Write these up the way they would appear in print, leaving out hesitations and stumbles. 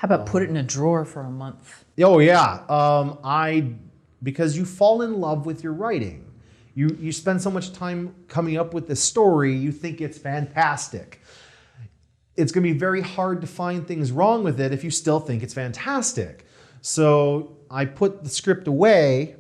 How about put it in a drawer for a month? Oh yeah, because you fall in love with your writing. You spend so much time coming up with this story, you think it's fantastic. It's going to be very hard to find things wrong with it if you still think it's fantastic. So I put the script away,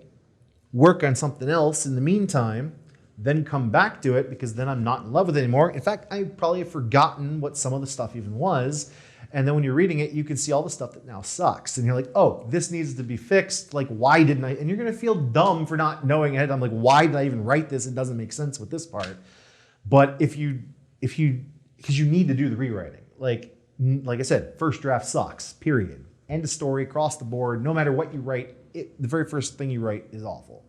work on something else in the meantime, then come back to it because then I'm not in love with it anymore. In fact, I probably have forgotten what some of the stuff even was. And then when you're reading it, you can see all the stuff that now sucks. And you're like, oh, this needs to be fixed. Like, why didn't I? And you're going to feel dumb for not knowing it. I'm like, why did I even write this? It doesn't make sense with this part. But because you need to do the rewriting. Like I said, first draft sucks, period. End of story, across the board. No matter what you write, the very first thing you write is awful.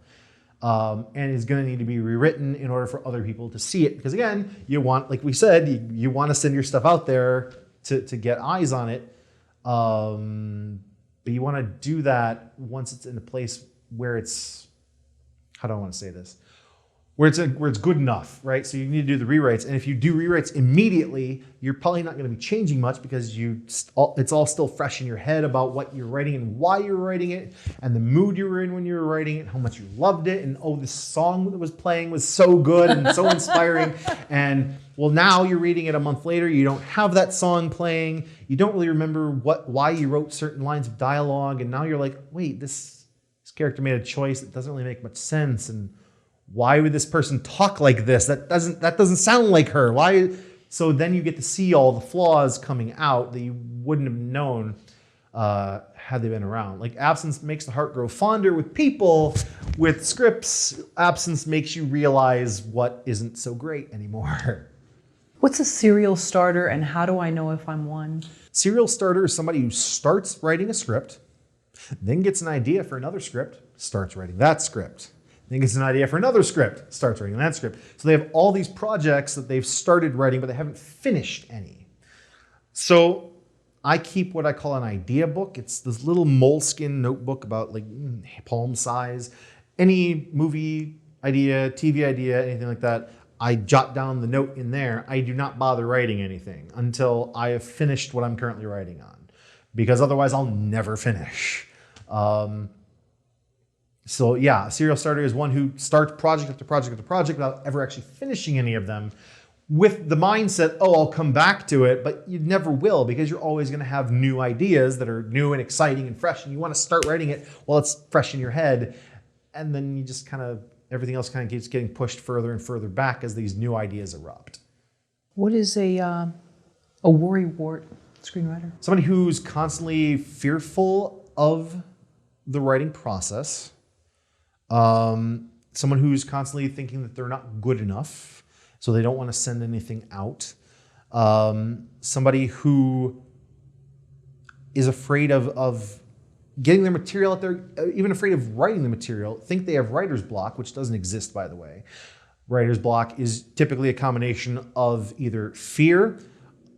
And is going to need to be rewritten in order for other people to see it. Because again, you want, like we said, you want to send your stuff out there to get eyes on it. But you want to do that once it's in a place where it's, how do I want to say this? Where it's good enough, right? So you need to do the rewrites. And if you do rewrites immediately, you're probably not going to be changing much because it's all still fresh in your head about what you're writing and why you're writing it and the mood you were in when you were writing it, how much you loved it. And oh, this song that was playing was so good and so inspiring. And well, now you're reading it a month later. You don't have that song playing. You don't really remember why you wrote certain lines of dialogue. And now you're like, wait, this character made a choice that doesn't really make much sense. And why would this person talk like this? That doesn't sound like her. Why? So then you get to see all the flaws coming out that you wouldn't have known had they been around. Like absence makes the heart grow fonder with people. With scripts, absence makes you realize what isn't so great anymore. What's a serial starter and how do I know if I'm one? Serial starter is somebody who starts writing a script, then gets an idea for another script, starts writing that script. Then gets an idea for another script, starts writing that script. So they have all these projects that they've started writing, but they haven't finished any. So I keep what I call an idea book. It's this little moleskin notebook about like palm size. Any movie idea, TV idea, anything like that, I jot down the note in there. I do not bother writing anything until I have finished what I'm currently writing on, because otherwise I'll never finish. So yeah, a serial starter is one who starts project after project after project without ever actually finishing any of them with the mindset, oh, I'll come back to it, but you never will because you're always going to have new ideas that are new and exciting and fresh, and you want to start writing it while it's fresh in your head. And then you just kind of, everything else kind of keeps getting pushed further and further back as these new ideas erupt. What is a worrywart screenwriter? Somebody who's constantly fearful of the writing process. Someone who's constantly thinking that they're not good enough, so they don't want to send anything out. Somebody who is afraid of getting their material out there, even afraid of writing the material, think they have writer's block, which doesn't exist, by the way. Writer's block is typically a combination of either fear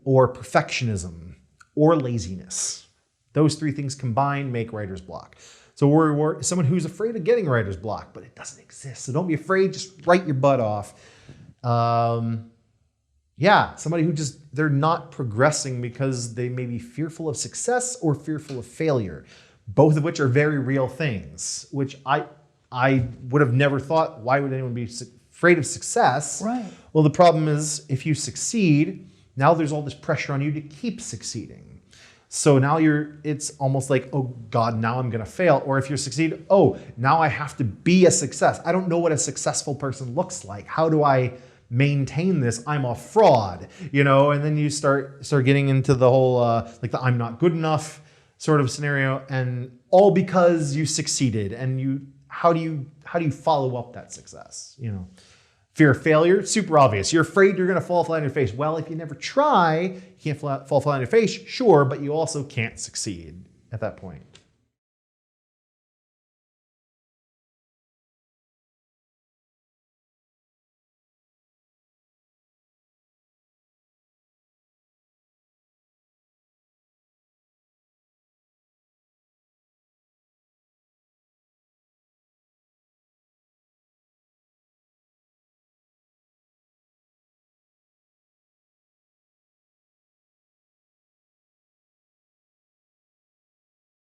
or perfectionism or laziness. Those three things combined make writer's block. So we're someone who's afraid of getting writer's block, but it doesn't exist. So don't be afraid, just write your butt off. Yeah, somebody who they're not progressing because they may be fearful of success or fearful of failure, both of which are very real things, which I would have never thought, why would anyone be afraid of success? Right. Well, the problem is if you succeed, now there's all this pressure on you to keep succeeding. So now it's almost like, oh God, now I'm gonna fail. Or if you succeed, oh, now I have to be a success. I don't know what a successful person looks like. How do I maintain this? I'm a fraud, and then you start getting into the whole, like the I'm not good enough sort of scenario, and all because you succeeded. And how do you follow up that success? Fear of failure, super obvious. You're afraid you're going to fall flat on your face. Well, if you never try, you can't fall flat on your face, sure, but you also can't succeed at that point.